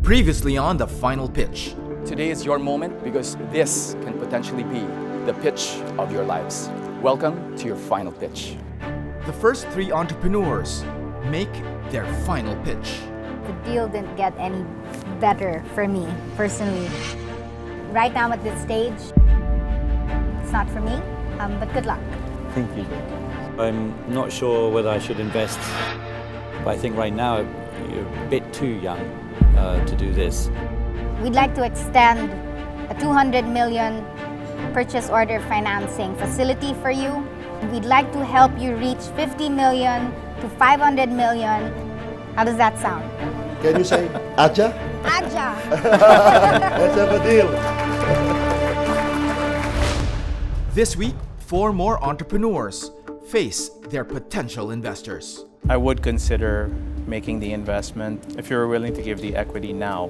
Previously on the final pitch. Today is your moment because this can potentially be the pitch of your lives. Welcome to your final pitch. The first three entrepreneurs make their final pitch. The deal didn't get any better for me, personally. Right now I'm at this stage, it's not for me, but good luck. Thank you. I'm not sure whether I should invest, but I think right now you're a bit too young to do this. We'd like to extend a 200 million purchase order financing facility for you. We'd like to help you reach 50 million to 500 million. How does that sound? Can you say Aja? Aja! Let's have a deal. This week, 4 more entrepreneurs face their potential investors. I would consider making the investment if you're willing to give the equity now.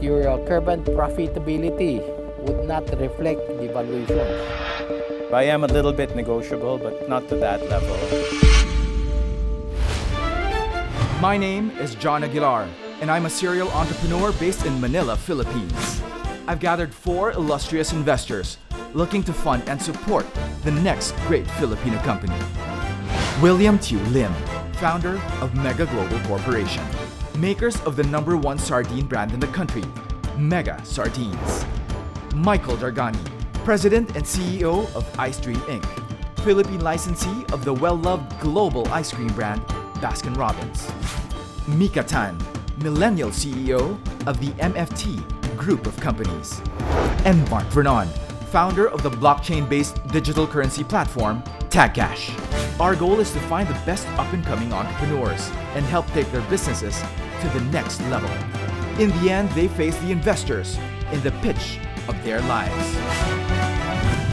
Your current profitability would not reflect the valuation. I am a little bit negotiable, but not to that level. My name is John Aguilar, and I'm a serial entrepreneur based in Manila, Philippines. I've gathered 4 illustrious investors looking to fund and support the next great Filipino company. William Tiu Lim, founder of Mega Global Corporation, makers of the #1 sardine brand in the country, Mega Sardines. Michael Dargani, president and CEO of Ice Dream Inc., Philippine licensee of the well-loved global ice cream brand Baskin-Robbins. Mika Tan, millennial CEO of the MFT Group of Companies. And Mark Vernon, founder of the blockchain-based digital currency platform Tangere. Our goal is to find the best up-and-coming entrepreneurs and help take their businesses to the next level. In the end, they face the investors in the pitch of their lives.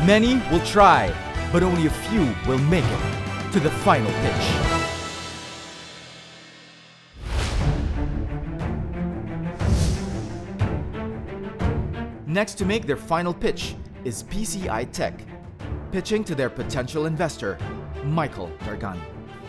Many will try, but only a few will make it to the final pitch. Next to make their final pitch is PCI Tech, pitching to their potential investor, Michael Dargani.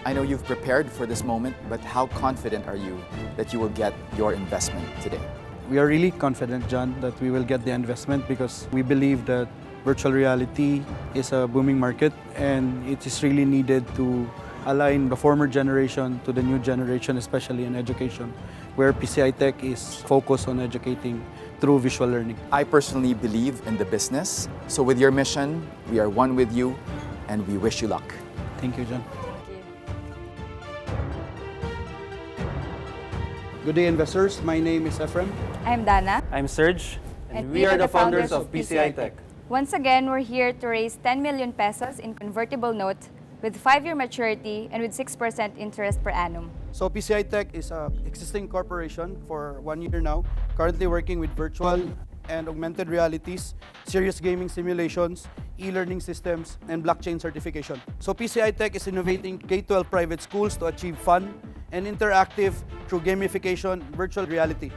I know you've prepared for this moment, but how confident are you that you will get your investment today? We are really confident, John, that we will get the investment because we believe that virtual reality is a booming market and it is really needed to align the former generation to the new generation, especially in education, where PCI Tech is focused on educating through visual learning. I personally believe in the business, so with your mission, we are one with you and we wish you luck. Thank you, John. Good day, investors. My name is Ephraim. I'm Dana. I'm Serge, And we are the founders of PCI Tech. Once again, we're here to raise 10 million pesos in convertible note with 5-year maturity and with 6% interest per annum. So PCI Tech is an existing corporation for 1 year now, currently working with virtual and augmented realities, serious gaming simulations, e-learning systems, and blockchain certification. So PCI Tech is innovating K-12 private schools to achieve fun and interactive through gamification, virtual reality,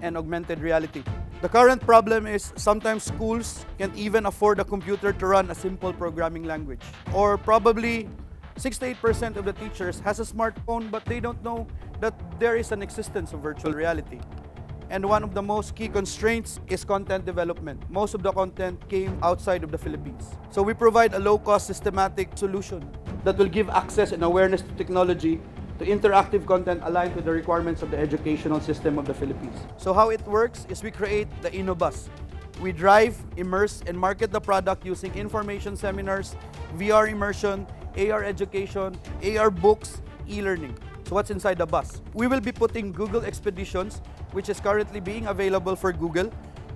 and augmented reality. The current problem is sometimes schools can't even afford a computer to run a simple programming language. Or probably 6 to 8% of the teachers has a smartphone but they don't know that there is an existence of virtual reality. And one of the most key constraints is content development. Most of the content came outside of the Philippines. So we provide a low-cost systematic solution that will give access and awareness to technology to interactive content aligned to the requirements of the educational system of the Philippines. So how it works is we create the InnoBus. We drive, immerse, and market the product using information seminars, VR immersion, AR education, AR books, e-learning. So what's inside the bus? We will be putting Google Expeditions, which is currently being available for Google,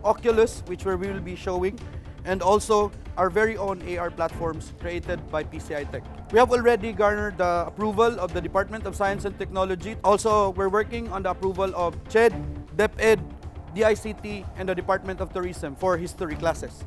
Oculus, which we will be showing, and also our very own AR platforms created by PCI Tech. We have already garnered the approval of the Department of Science and Technology. Also, we're working on the approval of CHED, DepEd, DICT, and the Department of Tourism for history classes.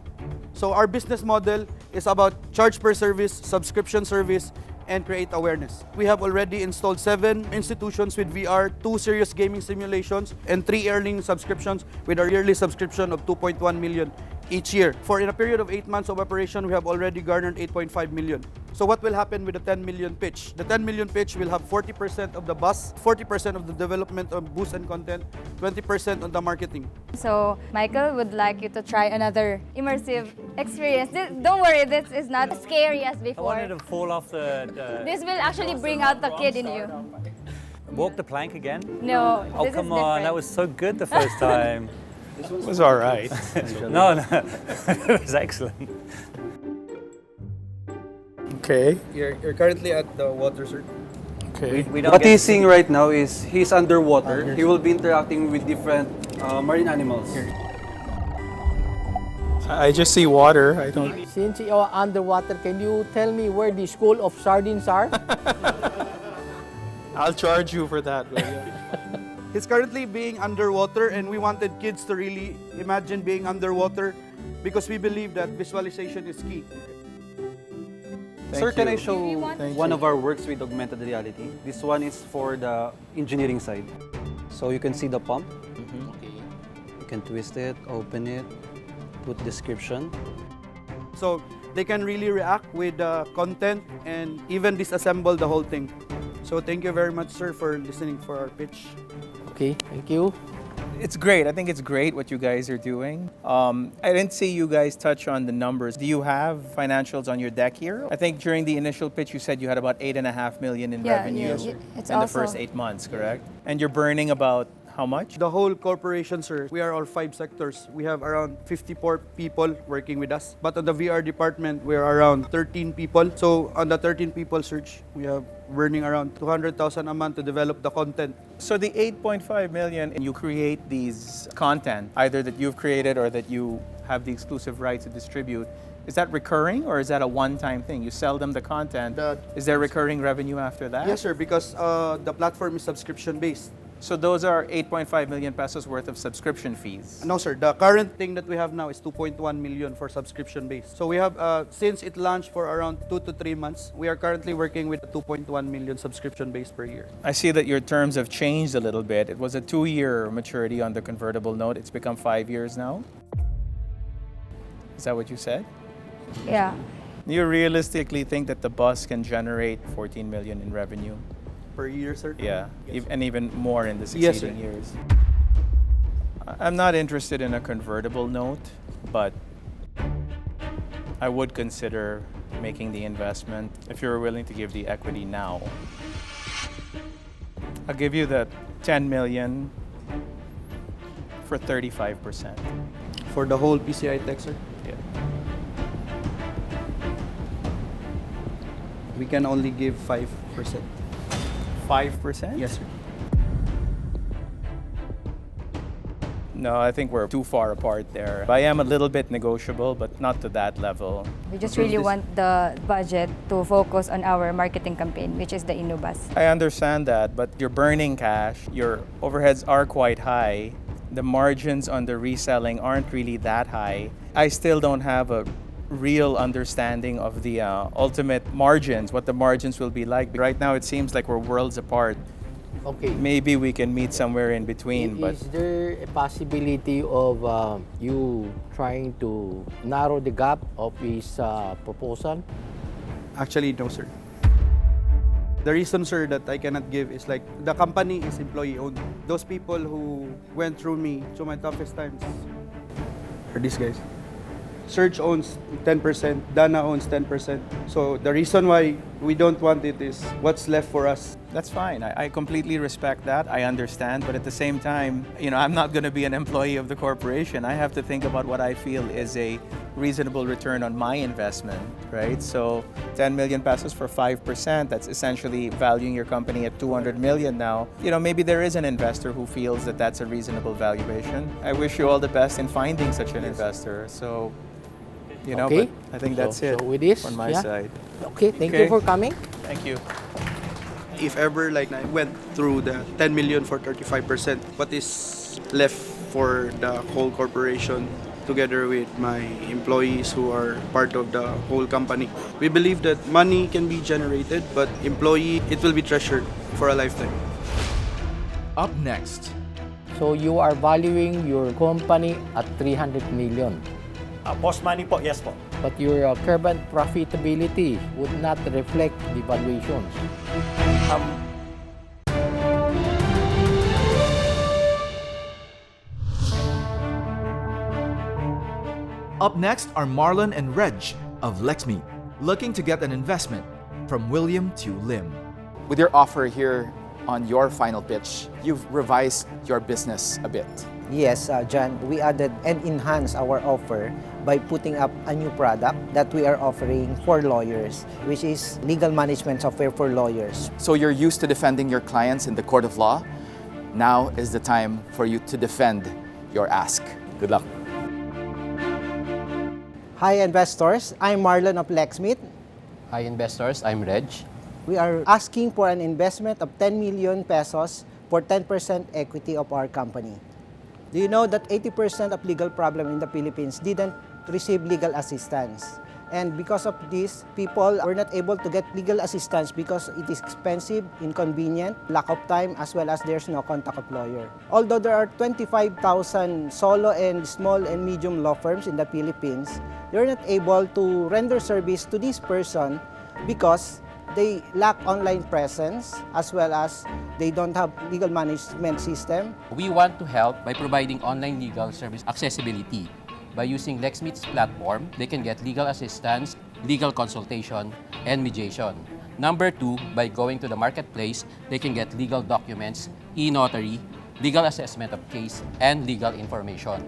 So our business model is about charge per service, subscription service, and create awareness. We have already installed 7 institutions with VR, 2 serious gaming simulations, and 3 earning subscriptions with a yearly subscription of 2.1 million each year. For in a period of 8 months of operation, we have already garnered 8.5 million. So what will happen with the 10 million pitch? The 10 million pitch will have 40% of the bus, 40% of the development of boost and content, 20% on the marketing. So Michael would like you to try another immersive experience. Don't worry, this is not as scary as I before. wanted to fall off the This will actually bring out the kid in you. walk the plank again. No, Oh, this come is on, different. that was so good the first time. It was all right. No, it was excellent. Okay. You're currently at the water, sir. Okay. We don't What get he's seeing right now is he's underwater. He will be interacting with different marine animals. I just see water. I don't. Since you are underwater, can you tell me where the school of sardines are? I'll charge you for that. He's currently being underwater, and we wanted kids to really imagine being underwater because we believe that visualization is key. Sir, can I show Thank one you. of our works with augmented reality? This one is for the engineering side. So you can see the pump. You can twist it, open it, put description. So they can really react with the content and even disassemble the whole thing. So thank you very much, sir, for listening for our pitch. Okay, thank you. It's great. I think it's great what you guys are doing. I didn't see you guys touch on the numbers. Do you have financials on your deck here? I think during the initial pitch you said you had about 8.5 million in Yeah, revenue yeah, it's in the also- first 8 months, correct? And you're burning about how much? The whole corporation, sir, we are all 5 sectors. We have around 54 people working with us. But on the VR department, we are around 13 people. So on the 13 people search, we have burning around 200,000 a month to develop the content. So the 8.5 million, and you create these content, either that you've created or that you have the exclusive right to distribute. Is that recurring or is that a one-time thing? You sell them the content. Is there recurring revenue after that? Yes, sir, because the platform is subscription-based. So those are 8.5 million pesos worth of subscription fees. No, sir. The current thing that we have now is 2.1 million for subscription base. So we have, since it launched for around 2 to 3 months, we are currently working with a 2.1 million subscription base per year. I see that your terms have changed a little bit. It was a 2-year maturity on the convertible note. It's become 5 years now. Is that what you said? Yeah. You realistically think that the bus can generate 14 million in revenue? Per year, sir? Yeah, and even more in the Yes, succeeding sir. years. I'm not interested in a convertible note, but I would consider making the investment if you're willing to give the equity now. I'll give you the 10 million for 35%. For the whole PCI Tech, sir? Yeah. We can only give 5%. 5%? Yes, sir. No, I think we're too far apart there. I am a little bit negotiable, but not to that level. We just really want the budget to focus on our marketing campaign, which is the Innobus. I understand that, but you're burning cash, your overheads are quite high, the margins on the reselling aren't really that high. I still don't have a real understanding of the ultimate margins, what the margins will be like. Right now, it seems like we're worlds apart. Okay. Maybe we can meet somewhere in between, but Is there a possibility of you trying to narrow the gap of his proposal? Actually, no, sir. The reason, sir, that I cannot give is like the company is employee-owned. Those people who went through me through my toughest times are these guys. Surge owns 10%, Dana owns 10%. So the reason why we don't want it is what's left for us. that's fine. I completely respect that. I understand. But at the same time, I'm not going to be an employee of the corporation. I have to think about what I feel is a reasonable return on my investment, right? So 10 million pesos for 5%, that's essentially valuing your company at 200 million now. Maybe there is an investor who feels that that's a reasonable valuation. I wish you all the best in finding such an investor. So, Okay. but I think that's it So with this, on my yeah. side. Okay, thank Okay. you for coming. Thank you. If ever like I went through the 10 million for 35%, what is left for the whole corporation together with my employees who are part of the whole company? We believe that money can be generated, but employee, it will be treasured for a lifetime. Up next, So you are valuing your company at 300 million. Post money po, yes po. But your current profitability would not reflect the valuations. Up next are Marlon and Reg of Lex Meet, looking to get an investment from William to Lim. With your offer here on your final pitch, you've revised your business a bit. Yes, John, we added and enhanced our offer by putting up a new product that we are offering for lawyers, which is legal management software for lawyers. So you're used to defending your clients in the court of law. Now is the time for you to defend your ask. Good luck. Hi, investors. I'm Marlon of Lex Meet. Hi, investors. I'm Reg. We are asking for an investment of 10 million pesos for 10% equity of our company. Do you know that 80% of legal problems in the Philippines didn't receive legal assistance? And because of this, people were not able to get legal assistance because it is expensive, inconvenient, lack of time, as well as there's no contact of lawyer. Although there are 25,000 solo and small and medium law firms in the Philippines, they're not able to render service to this person because they lack online presence, as well as they don't have legal management system. We want to help by providing online legal service accessibility. By using Lex Meet's platform, they can get legal assistance, legal consultation, and mediation. Number 2, by going to the marketplace, they can get legal documents, e-notary, legal assessment of case, and legal information.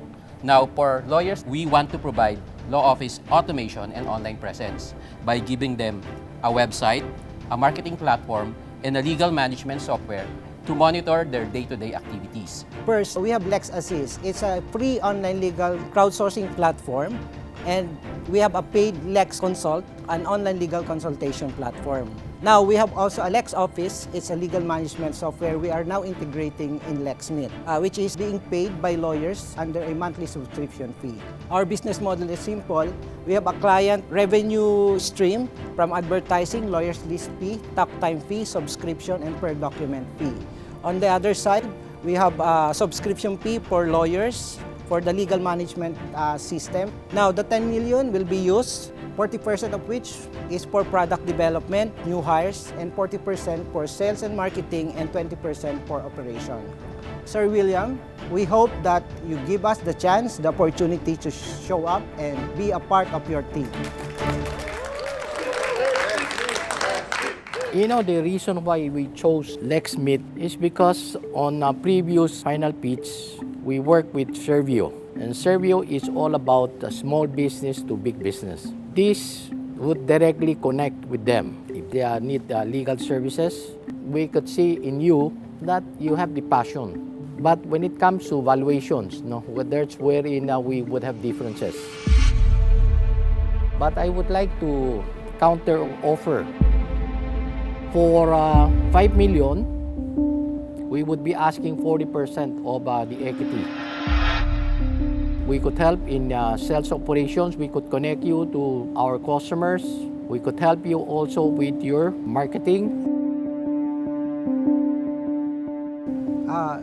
Now, for lawyers, we want to provide law office automation and online presence by giving them a website, a marketing platform, and a legal management software to monitor their day-to-day activities. First, we have Lex Assist. It's a free online legal crowdsourcing platform, and we have a paid Lex Consult, an online legal consultation platform. Now, we have also a Lex Office. It's a legal management software we are now integrating in Lex Meet, which is being paid by lawyers under a monthly subscription fee. Our business model is simple. We have a client revenue stream from advertising, lawyers list fee, talk time fee, subscription, and per document fee. On the other side, we have a subscription fee for lawyers for the legal management system. Now, the 10 million will be used, 40% of which is for product development, new hires, and 40% for sales and marketing, and 20% for operation. Sir William, we hope that you give us the chance, the opportunity to show up and be a part of your team. You know, the reason why we chose Lex Meet is because on a previous final pitch, we worked with Servio. And Servio is all about small business to big business. This would directly connect with them. If they need legal services, we could see in you that you have the passion. But when it comes to valuations, no, that's wherein we would have differences. But I would like to counter offer. For 5 million, we would be asking 40% of the equity. We could help in sales operations. We could connect you to our customers. We could help you also with your marketing.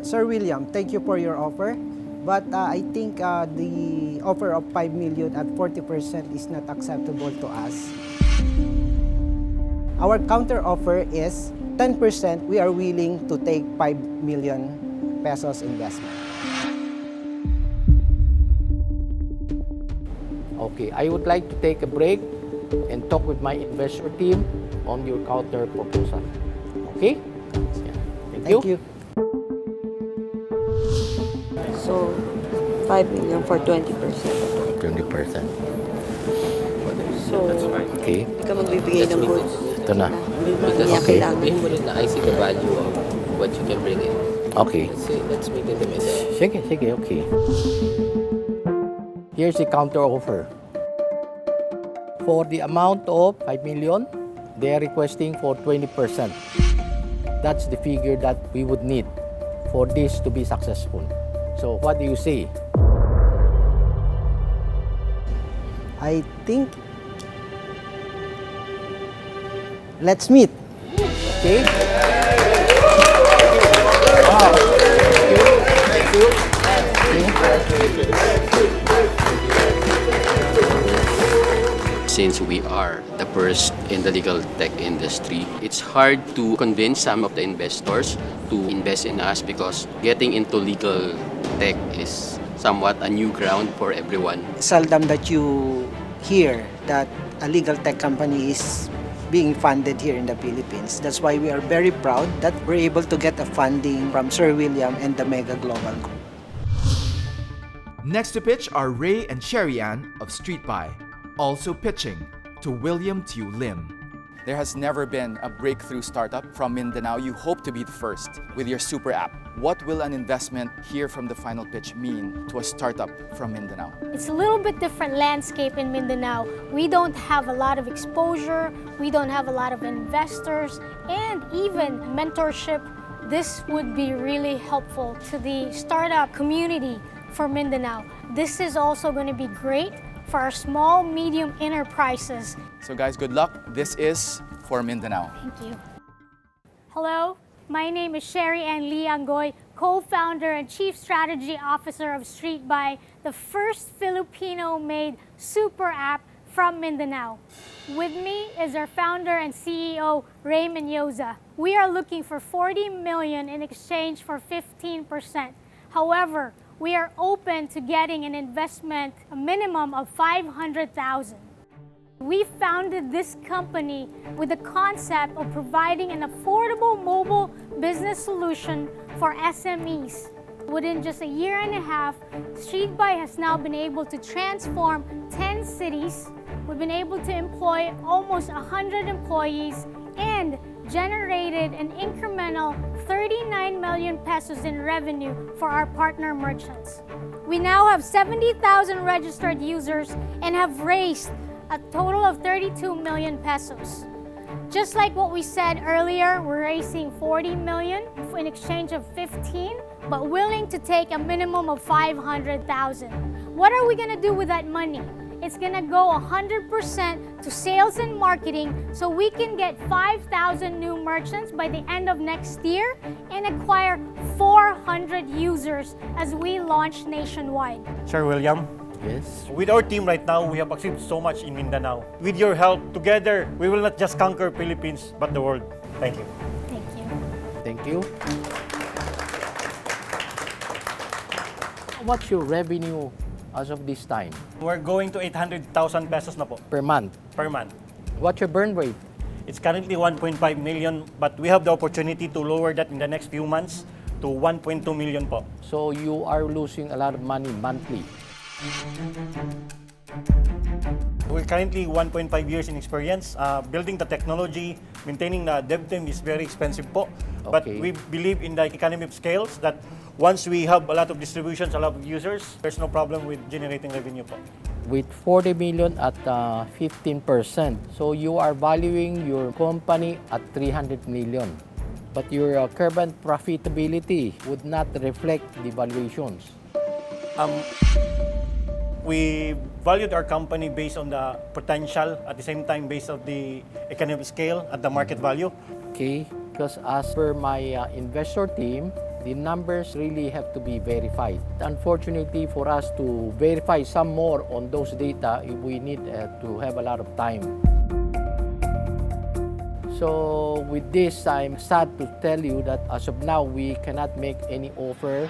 Sir William, thank you for your offer. But I think the offer of 5 million at 40% is not acceptable to us. Our counter offer is 10%. We are willing to take 5 million pesos investment. Okay, I would like to take a break and talk with my investor team on your counter proposal. Okay? Yeah. Thank you. So, 5 million for 20%. 20%. So, Okay. hindi ka magbibigay ng goods. Ito na. Because Okay. sabihin mo rin na I see the value of what you can bring in. Okay. Let's meet in the middle. Sige, okay. Here's the counter offer. For the amount of 5 million, they are requesting for 20%. That's the figure that we would need for this to be successful. So what do you say? I think let's meet. Okay? Wow. Thank you. since we are the first in the legal tech industry, it's hard to convince some of the investors to invest in us because getting into legal tech is somewhat a new ground for everyone. Seldom that you hear that a legal tech company is being funded here in the Philippines. That's why we are very proud that we're able to get a funding from Sir William and the Mega Global Group. Next to pitch are Ray and Sherry Ann of Streetby, also pitching to William Tew Lim. There has never been a breakthrough startup from Mindanao. You hope to be the first with your super app. What will an investment here from the final pitch mean to a startup from Mindanao? It's a little bit different landscape in Mindanao. We don't have a lot of exposure, we don't have a lot of investors, and even mentorship. This would be really helpful to the startup community for Mindanao. This is also going to be great for our small, medium enterprises. So guys, good luck. This is for Mindanao. Thank you. Hello, my name is Sherry Ann Lee Angoy, co-founder and chief strategy officer of Streetby, the first Filipino-made super app from Mindanao. With me is our founder and CEO, Ray Menyoza. We are looking for 40 million in exchange for 15%. However, we are open to getting an investment, a minimum of 500,000. We founded this company with the concept of providing an affordable mobile business solution for SMEs. Within just a year and a half, Streetby has now been able to transform 10 cities. We've been able to employ almost 100 employees and generated an incremental 39 million pesos in revenue for our partner merchants. We now have 70,000 registered users and have raised a total of 32 million pesos. Just like what we said earlier, we're raising 40 million in exchange of 15, but willing to take a minimum of 500,000. What are we gonna do with that money? It's gonna go 100% to sales and marketing so we can get 5,000 new merchants by the end of next year and acquire 400 users as we launch nationwide. Sir William? Yes. With our team right now, we have achieved so much in Mindanao. With your help, together, we will not just conquer Philippines, but the world. Thank you. Thank you. Thank you. What's your revenue as of this time? We're going to 800,000 pesos na po. Per month? Per month. What's your burn rate? It's currently 1.5 million, but we have the opportunity to lower that in the next few months to 1.2 million po. So you are losing a lot of money monthly. We're currently 1.5 years in experience. Building the technology, maintaining the dev team is very expensive po. Okay. But we believe in the economy of scales that once we have a lot of distributions, a lot of users, there's no problem with generating revenue po. With 40 million at 15%. So you are valuing your company at 300 million. But your current profitability would not reflect the valuations. We valued our company based on the potential, at the same time based on the economic scale at the market value. Okay, because as per my investor team, the numbers really have to be verified. Unfortunately, for us to verify some more on those data, we need to have a lot of time. So with this, I'm sad to tell you that as of now, we cannot make any offer.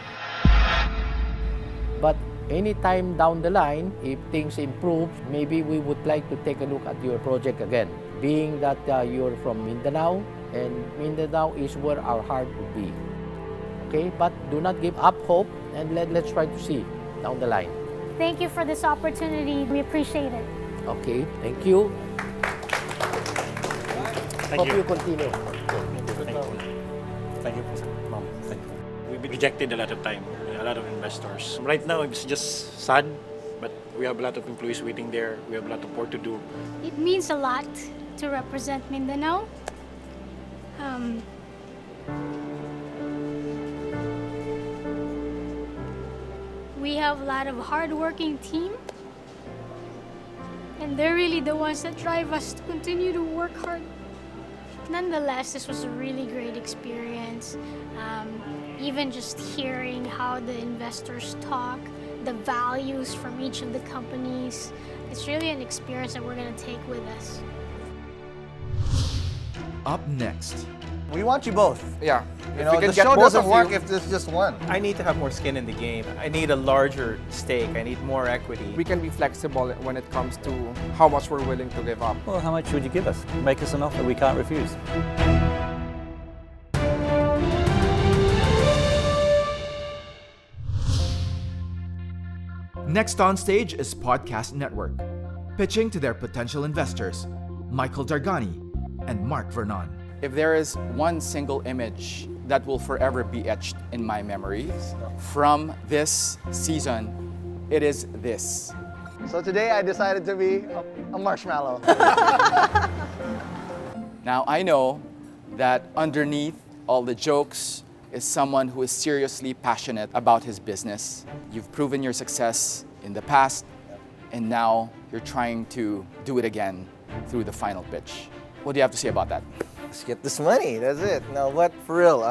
But anytime down the line, if things improve, maybe we would like to take a look at your project again. Being that you're from Mindanao, and Mindanao is where our heart would be. Okay, but do not give up hope, and let's try to see down the line. Thank you for this opportunity. We appreciate it. Okay, thank you. Thank Hope you. you continue. Thank you, Ma'am. Thank you. We've been rejected a lot of time, a lot of investors. Right now, it's just sad, but we have a lot of employees waiting there. We have a lot of work to do. It means a lot to represent Mindanao. We have a lot of hard-working team, and they're really the ones that drive us to continue to work hard. Nonetheless, this was a really great experience. Even just hearing how the investors talk, the values from each of the companies, It's really an experience that we're going to take with us. Up next, we want you both. Yeah. You know, the show doesn't work if there's just one. I need to have more skin in the game. I need a larger stake. I need more equity. We can be flexible when it comes to how much we're willing to give up. Well, how much would you give us? Make us an offer we can't refuse. Next on stage is Podcast Network, pitching to their potential investors, Michael Dargani and Mark Vernon. If there is one single image that will forever be etched in my memory from this season, it is this. So today I decided to be a marshmallow. Now I know that underneath all the jokes is someone who is seriously passionate about his business. You've proven your success in the past, and now you're trying to do it again through the final pitch. What do you have to say about that? Let's get this money, that's it. No, what, for real.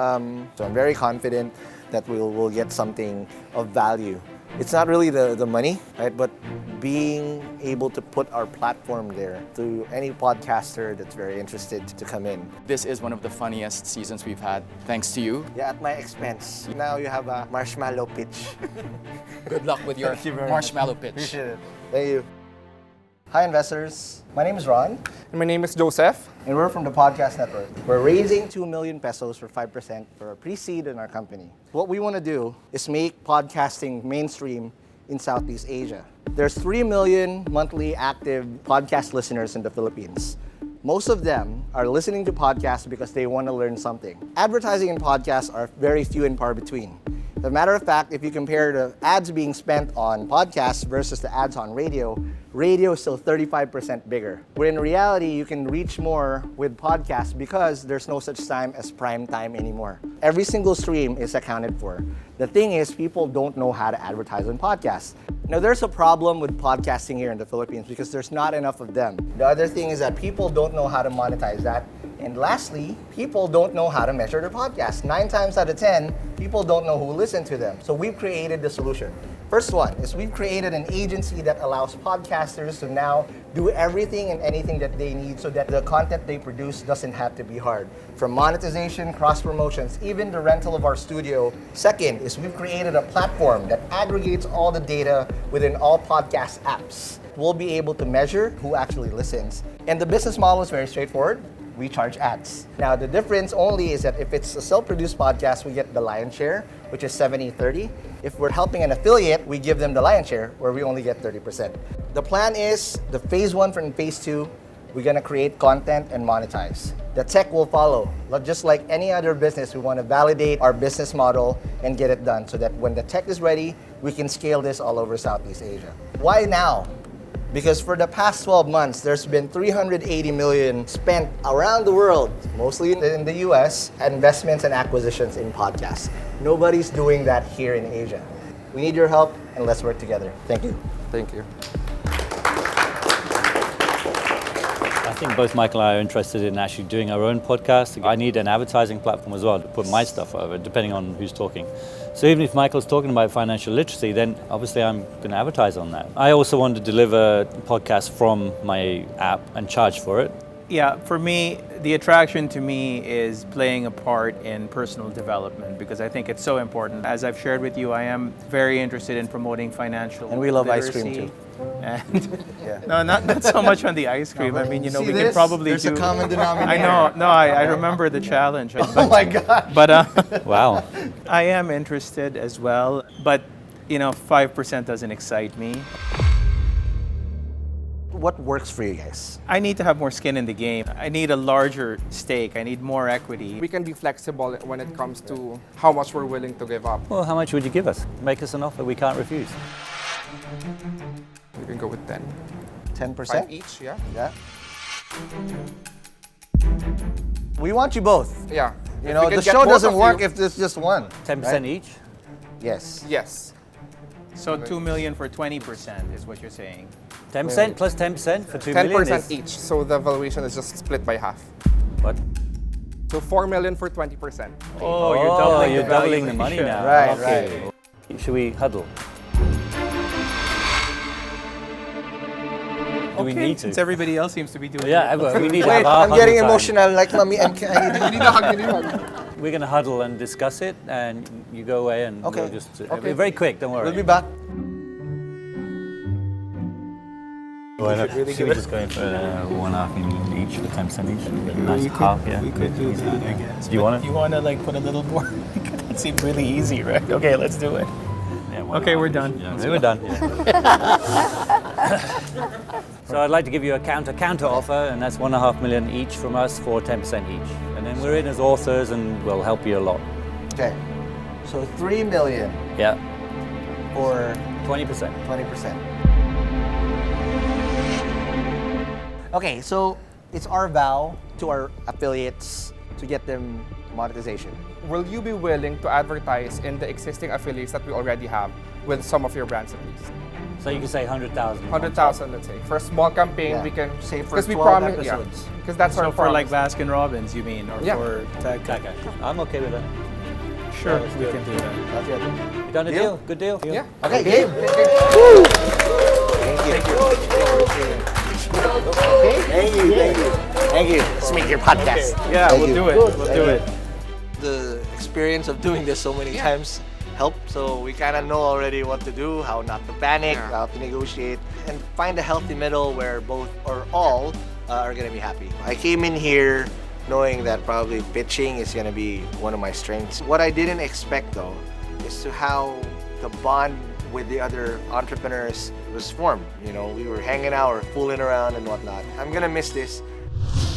So I'm very confident that we'll get something of value. It's not really the money, right? But being able to put our platform there to any podcaster that's very interested to come in. This is one of the funniest seasons we've had, thanks to you. Yeah, at my expense. Now you have a marshmallow pitch. Good luck with your marshmallow pitch. Appreciate it. Thank you. Hi investors, my name is Ron. And my name is Joseph. And we're from the Podcast Network. We're raising 2 million pesos for 5% for a pre-seed in our company. What we want to do is make podcasting mainstream in Southeast Asia. There's 3 million monthly active podcast listeners in the Philippines. Most of them are listening to podcasts because they want to learn something. Advertising in podcasts are very few and far between. As a matter of fact, if you compare the ads being spent on podcasts versus the ads on radio, radio is still 35% bigger. Where in reality, you can reach more with podcasts because there's no such time as prime time anymore. Every single stream is accounted for. The thing is, people don't know how to advertise on podcasts. Now, there's a problem with podcasting here in the Philippines because there's not enough of them. The other thing is that people don't know how to monetize that. And lastly, people don't know how to measure their podcasts. 9 times out of 10, people don't know who listen to them. So we've created the solution. First one is we've created an agency that allows podcasters to now do everything and anything that they need so that the content they produce doesn't have to be hard. From monetization, cross-promotions, even the rental of our studio. Second is we've created a platform that aggregates all the data within all podcast apps. We'll be able to measure who actually listens. And the business model is very straightforward. We charge ads. Now, the difference only is that if it's a self-produced podcast, we get the lion's share, which is 70-30. If we're helping an affiliate, we give them the lion's share, where we only get 30%. The plan is, the phase 1 and phase 2, we're gonna create content and monetize. The tech will follow. Just like any other business, we wanna validate our business model and get it done so that when the tech is ready, we can scale this all over Southeast Asia. Why now? Because for the past 12 months, there's been 380 million spent around the world, mostly in the US, investments and acquisitions in podcasts. Nobody's doing that here in Asia. We need your help, and let's work together. Thank you. Thank you. I think both Michael and I are interested in actually doing our own podcast. I need an advertising platform as well to put my stuff over, depending on who's talking. So even if Michael's talking about financial literacy, then obviously I'm going to advertise on that. I also want to deliver podcasts from my app and charge for it. Yeah, for me, the attraction to me is playing a part in personal development because I think it's so important. As I've shared with you, I am very interested in promoting financial And we love literacy. ice cream too. And Yeah. no, not so much on the ice cream. I mean, you know, See we this? can probably There's do. a common denominator. I know. No, I remember the challenge. Oh my God. But Wow. I am interested as well. But you know, 5% doesn't excite me. What works for you guys? I need to have more skin in the game. I need a larger stake. I need more equity. We can be flexible when it comes to how much we're willing to give up. Well, how much would you give us? Make us an offer we can't refuse. We can go with 10. 10%? 5 each, yeah. Yeah. We want you both. Yeah. You If know, we can the get show both doesn't of work you- if there's just one. 10% right? each? Yes. Yes. So 2 million for 20% is what you're saying. 10% plus 10% for 2 million 10% is... each, so the valuation is just split by half. What? So 4 million for 20%. Oh, you're doubling you're the doubling the money valuation. now. Right, Okay. Should we huddle? Do we need to? Since everybody else seems to be doing Yeah, it. well, we need to Wait, have our I'm getting huddle time. emotional like Mami and We need a hug, we need a hug. We're going to huddle and discuss it, and you go away, and Okay. we'll just. Okay. We're very quick. Don't worry. We'll be back. Should we just go in for 1.5 million each for 10% each? Nice half, yeah. We could do that, I guess. Do you want it? You want to like put a little more? That seemed really easy, right? Okay, let's do it. Yeah, Okay, we're done. Yeah, we're done. So I'd like to give you a counter offer, and that's 1.5 million each from us for 10% each. And then we're in as authors, and we'll help you a lot. Okay. So 3 million. Yeah. For 20%. 20%. Okay, so it's our vow to our affiliates to get them monetization. Will you be willing to advertise in the existing affiliates that we already have with some of your brands at least? So you can say 100,000. 100,000, let's say. For a small campaign, Yeah. we can Say for because we 12 promise, episodes. because that's our So for like promise. Baskin Robbins, you mean, or Yeah. for Tech? I'm okay with that. Sure, let's we do can it. do that. That's it. You done a deal? Good deal? Yeah. Okay, game. Thank you. Thank you. Let's make your podcast. Yeah, Thank we'll you. do it. We'll do it. The experience of doing this so many times helped, so we kind of know already what to do, how not to panic, how to negotiate, and find a healthy middle where both or all are going to be happy. I came in here knowing that probably pitching is going to be one of my strengths. What I didn't expect though is to how the bond with the other entrepreneurs was formed. You know, we were hanging out or fooling around and whatnot. I'm going to miss this.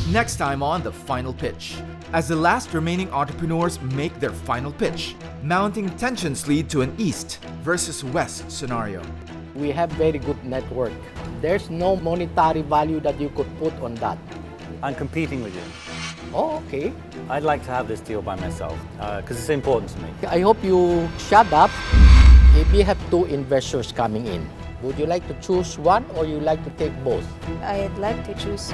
Next time on The Final Pitch, as the last remaining entrepreneurs make their final pitch, mounting tensions lead to an East versus West scenario. We have very good network. There's no monetary value that you could put on that. I'm competing with you. Oh, okay. I'd like to have this deal by myself because it's important to me. I hope you shut up. If we have 2 investors coming in, would you like to choose one or you like to take both? I'd like to choose